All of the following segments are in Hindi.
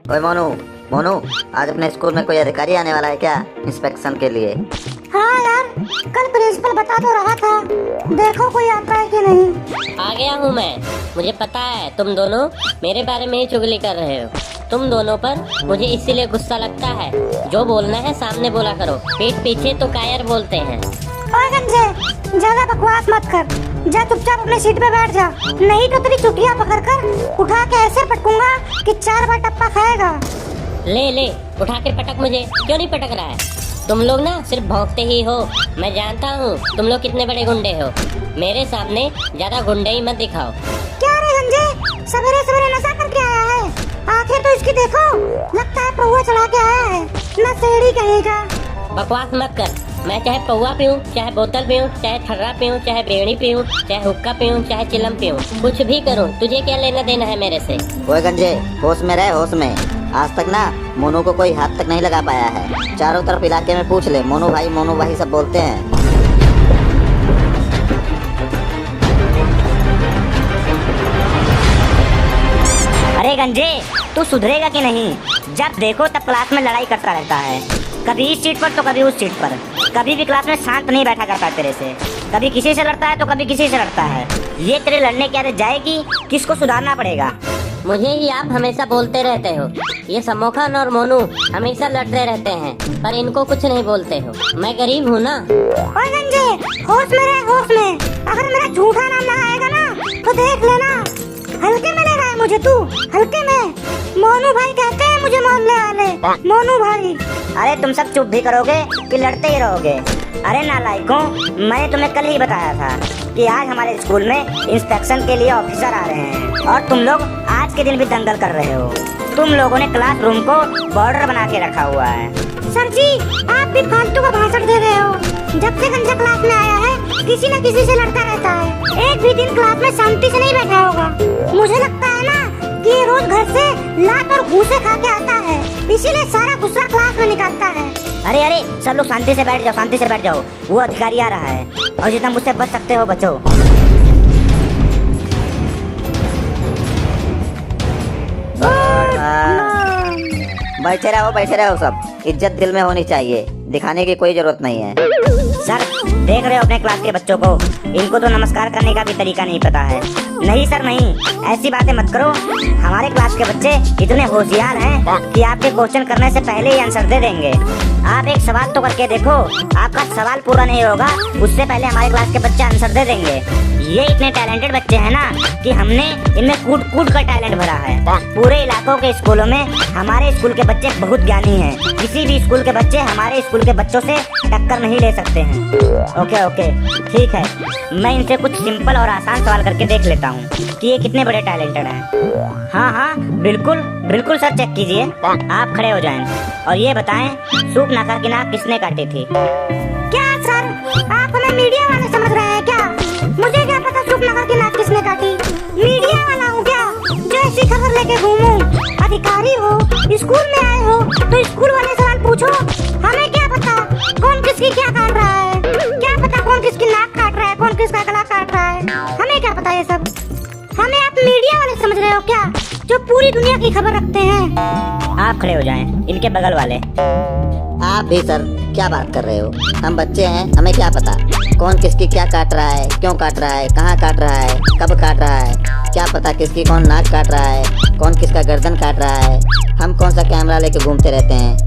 ओए मोनू, मोनू, आज अपने स्कूल में कोई अधिकारी आने वाला है क्या इंस्पेक्शन के लिए? हाँ यार, कल प्रिंसिपल बता तो रहा था, देखो कोई आता है कि नहीं। आ गया हूँ मैं। मुझे पता है तुम दोनों मेरे बारे में ही चुगली कर रहे हो। तुम दोनों पर मुझे इसीलिए गुस्सा लगता है। जो बोलना है सामने बोला करो, पीठ पीछे तो कायर बोलते हैं। ओए गंजे, ज्यादा बकवास मत कर, जा चुपचाप अपने सीट पे बैठ जा, नहीं तो तेरी चुटिया पकड़ कर उठा के ऐसे पटकूंगा कि 4 बार टप्पा खाएगा। ले ले, उठा के पटक। मुझे क्यों नहीं पटक रहा है? तुम लोग ना सिर्फ भौंकते ही हो। मैं जानता हूँ तुम लोग कितने बड़े गुंडे हो। मेरे सामने ज्यादा गुंडे ही मत दिखाओ। क्या रे गंजे, सवेरे सवेरे नशा करके आया है? आंखें तो इसकी देखो, लगता है पौवा चढ़ा के आया है, नशेड़ी कहेगा। बकवास मत कर। मैं चाहे पौवा पीऊँ, चाहे बोतल पीऊँ, चाहे ठर्रा पीऊँ, चाहे बेड़ी पीऊँ, चाहे हुक्का पीऊँ, चाहे चिलम पीऊँ, कुछ भी करूँ, तुझे क्या लेना देना है मेरे से? ओए गंजे, होश में रहे, होश में। आज तक ना मोनू को कोई हाथ तक नहीं लगा पाया है। चारों तरफ इलाके में पूछ ले, मोनू भाई सब बोलते हैं। अरे गंजे, तू सुधरेगा कि नहीं? जब देखो तब क्लास में लड़ाई करता रहता है, कभी इस सीट पर तो कभी उस सीट पर। कभी भी क्लास में शांत नहीं बैठा करता तेरे से। कभी किसी से लड़ता है तो कभी किसी से लड़ता है। ये तेरे लड़ने की आदत जाएगी, किसको सुधारना पड़ेगा? मुझे ही आप हमेशा बोलते रहते हो। ये सम्मोखन और मोनू हमेशा लड़ते रहते हैं, पर इनको कुछ नहीं बोलते हो। मैं गरीब हूँ ना। ओए गंजे, होश में रहे, होश में। अगर मेरा झूठा नाम ना आएगा ना तो देख लेना। हल्के में ले रहा है मुझे तू, हल्के में। मोनू भाई कहते हैं मुझे मोहल्ले वाले, मोनू भाई। अरे तुम सब चुप भी करोगे कि लड़ते ही रहोगे? अरे नालायकों, मैंने तुम्हें कल ही बताया था कि आज हमारे स्कूल में इंस्पेक्शन के लिए ऑफिसर आ रहे हैं, और तुम लोग आज के दिन भी दंगल कर रहे हो। तुम लोगों ने क्लासरूम को बॉर्डर बना के रखा हुआ है। सर जी, आप भी फालतू का भाषण दे रहे हो। जब से गंजा क्लास में आया है, किसी न किसी से लड़ता रहता है। एक भी दिन क्लास में शांति से नहीं बैठा होगा। मुझे लगता है ना कि ये रोज घर से लात और घूंसे खा के आता है, इसीलिए सारा गुस्सा क्लास में निकालता है। अरे अरे, सब लोग शांति से बैठ जाओ, शांति से बैठ जाओ। वो अधिकारी आ रहा है, और जितना मुझसे बच सकते हो बचो। बैठे रहो सब। इज्जत दिल में होनी चाहिए, दिखाने की कोई जरूरत नहीं है। सर, देख रहे हो अपने क्लास के बच्चों को? इनको तो नमस्कार करने का भी तरीका नहीं पता है। नहीं सर नहीं, ऐसी बातें मत करो। हमारे क्लास के बच्चे इतने होशियार हैं कि आपके क्वेश्चन करने से पहले ही आंसर दे देंगे। आप एक सवाल तो करके देखो, आपका सवाल पूरा नहीं होगा उससे पहले हमारे क्लास के बच्चे आंसर दे देंगे। ये इतने टैलेंटेड बच्चे हैं ना कि हमने इनमें कूद कूद कर टैलेंट भरा है। पूरे इलाकों के स्कूलों में हमारे स्कूल के बच्चे बहुत ज्ञानी हैं। किसी भी स्कूल के बच्चे हमारे स्कूल के बच्चों से टक्कर नहीं ले सकते हैं। ओके ओके, ठीक है। मैं इनसे कुछ सिंपल और आसान सवाल करके देख लेता हूँ कि ये कितने बड़े टैलेंटेड हैं। हाँ हाँ, बिल्कुल बिल्कुल सर, चेक कीजिए। आप खड़े हो जाएं और ये बताएं, सूप नाका की नाक किसने काटी थी? क्या सर, आप हमें मीडिया वाले समझ रहे हैं क्या? मुझे क्या पता सूप नाका की नाक किसने काटी? मीडिया वाला हूँ क्या जो ऐसी खबर लेके घूमूं? अधिकारी हो, स्कूल में आए हो तो स्कूल वाले सवाल पूछो। हमें क्या पता कौन किसकी क्या काट रहा है? क्या पता कौन किसकी नाक काट रहा है, कौन किसका गला काट रहा है? हमें क्या पता ये सब? हमें आप मीडिया वाले समझ रहे हो क्या, जो पूरी दुनिया की खबर रखते हैं? आप खड़े हो जाएं, इनके बगल वाले। आप भी सर, क्या बात कर रहे हो? हम बच्चे हैं, हमें क्या पता कौन किसकी क्या काट रहा है, क्यों काट रहा है, कहाँ काट रहा है, कब काट रहा है? क्या पता किसकी कौन नाक काट रहा है, कौन किसका गर्दन काट रहा है? हम कौन सा कैमरा लेके घूमते रहते हैं?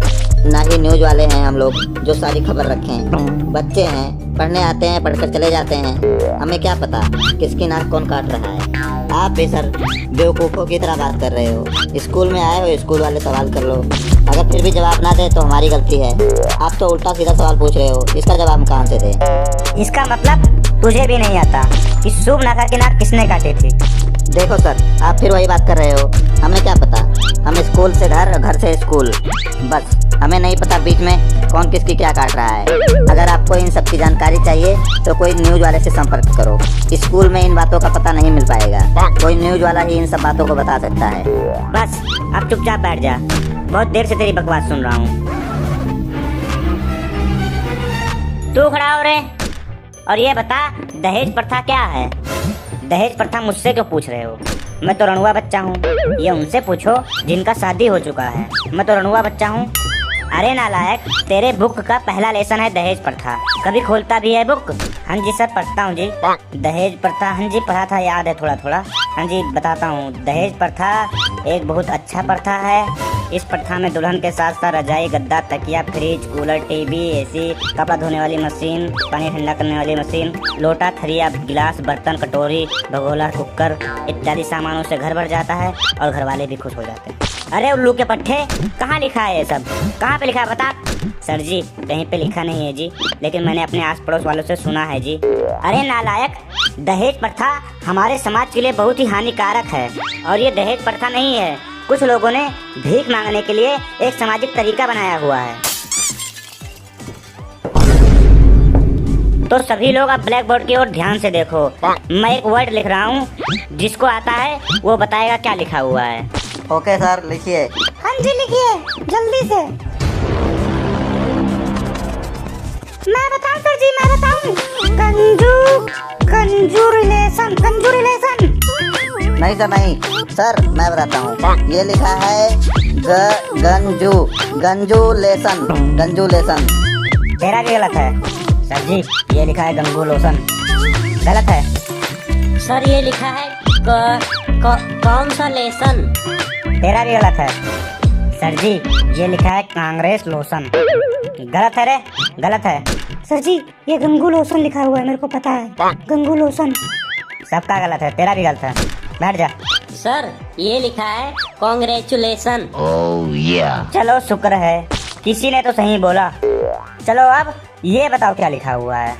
ना ही न्यूज वाले हैं हम लोग जो सारी खबर रखें। बच्चे हैं, पढ़ने आते हैं, पढ़कर चले जाते हैं। हमें क्या पता किसकी नाक कौन काट रहा है? आप भी सर बेवकूफ़ों की तरह बात कर रहे हो। स्कूल में आए हो, स्कूल वाले सवाल कर लो। अगर फिर भी जवाब ना दे तो हमारी गलती है। आप तो उल्टा सीधा सवाल पूछ रहे हो, इसका जवाब हम कहाँ से दें? इसका मतलब तुझे भी नहीं आता कि सूप नाका की नाक किसने काटी थी? देखो सर, आप फिर वही बात कर रहे हो। हमें क्या पता, हम स्कूल से घर, घर से स्कूल, बस। हमें नहीं पता बीच में कौन किसकी क्या काट रहा है। अगर आपको इन सब की जानकारी चाहिए तो कोई न्यूज वाले से संपर्क करो। स्कूल में इन बातों का पता नहीं मिल पाएगा, कोई न्यूज वाला ही इन सब बातों को बता सकता है। बस अब चुपचाप बैठ जा, बहुत देर से तेरी बकवास सुन रहा हूँ। तू खड़ा हो रे, और ये बता, दहेज प्रथा क्या है? दहेज प्रथा मुझसे क्यों पूछ रहे हो? मैं तो रणुआ बच्चा हूँ। ये उनसे पूछो जिनका शादी हो चुका है। मैं तो रणुआ बच्चा हूँ। अरे नालायक, तेरे बुक का पहला लेसन है दहेज प्रथा। कभी खोलता भी है बुक? हाँ जी सर, पढ़ता हूँ जी। दहेज प्रथा, हाँ जी पढ़ा था, याद है थोड़ा थोड़ा। हाँ जी बताता हूँ। दहेज प्रथा एक बहुत अच्छा प्रथा है। इस प्रथा में दुल्हन के साथ साथ रजाई, गद्दा, तकिया, फ्रिज, कूलर, टीवी, एसी, कपड़ा धोने वाली मशीन, पानी ठंडा करने वाली मशीन, लोटा, थरिया, गिलास, बर्तन, कटोरी, भगोला, कुकर इत्यादि सामानों से घर भर जाता है और घर वाले भी खुश हो जाते हैं। अरे उल्लू के पट्टे, कहाँ लिखा है ये सब? कहाँ पे लिखा है बता? सर जी कहीं पे लिखा नहीं है जी, लेकिन मैंने अपने आस पड़ोस वालों से सुना है जी। अरे नालायक, दहेज प्रथा हमारे समाज के लिए बहुत ही हानिकारक है। और ये दहेज प्रथा नहीं है, कुछ लोगों ने भीख मांगने के लिए एक सामाजिक तरीका बनाया हुआ है। तो सभी लोग अब ब्लैक बोर्ड की ओर ध्यान से देखो। मैं एक वर्ड लिख रहा हूँ, जिसको आता है वो बताएगा क्या लिखा हुआ है। ओके सर, लिखिए। हाँ जी लिखिए, जल्दी से। मैं बताऊं सर जी, मैं बताऊं। कंजूरिलेशन, कंजूरिलेशन। नहीं सर नहीं, सर मैं बताता हूँ। ये लिखा है गंजूलेशन, गंजूलेशन। तेरा भी गलत है। सर जी ये लिखा है गंगू लोशन। गलत है। सर ये लिखा है कौन सा लेसन? तेरा भी गलत है। सर जी ये लिखा है कांग्रेस लोशन। गलत है रे, गलत है। सर जी ये गंगू लोशन लिखा हुआ है, मेरे को पता है। गंगू लोशन। सबका गलत है, तेरा भी गलत है। बैठ जा। सर ये लिखा है कॉन्ग्रेचुलेशन। चलो शुक्र है, किसी ने तो सही बोला। चलो अब ये बताओ क्या लिखा हुआ है।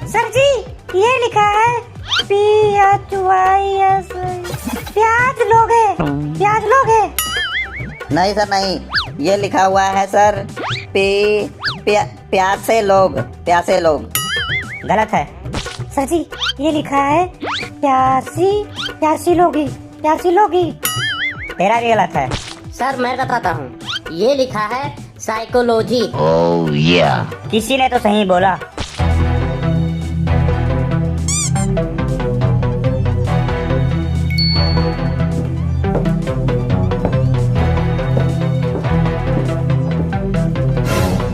सर जी ये लिखा है PHYS, प्याज लोगे, प्याज लोगे। नहीं सर नहीं, ये लिखा हुआ है सर प्यासे लोग, प्यासे लोग। गलत है। सर जी ये लिखा है प्यासी लोगी, प्यासी लोगी। तेरा भी गलत है। सर मैं बताता हूँ, ये लिखा है साइकोलॉजी। किसी ने तो सही बोला।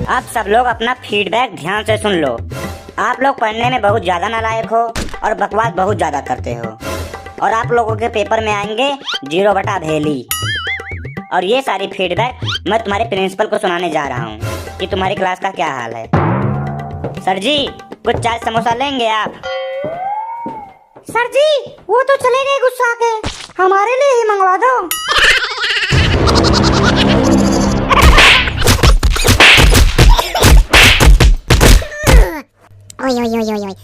आप सब लोग अपना फीडबैक ध्यान से सुन लो। आप लोग पढ़ने में बहुत ज्यादा नालायक हो और बकवास बहुत ज्यादा करते हो, और आप लोगों के पेपर में आएंगे 0/भेली। और ये सारी फीडबैक मैं तुम्हारे प्रिंसिपल को सुनाने जा रहा हूँ कि तुम्हारी क्लास का क्या हाल है। सर जी कुछ चाय समोसा लेंगे आप? सर जी वो तो चले गए गुस्सा के, हमारे लिए ही मंगवा दो। ओय ओय ओय ओय।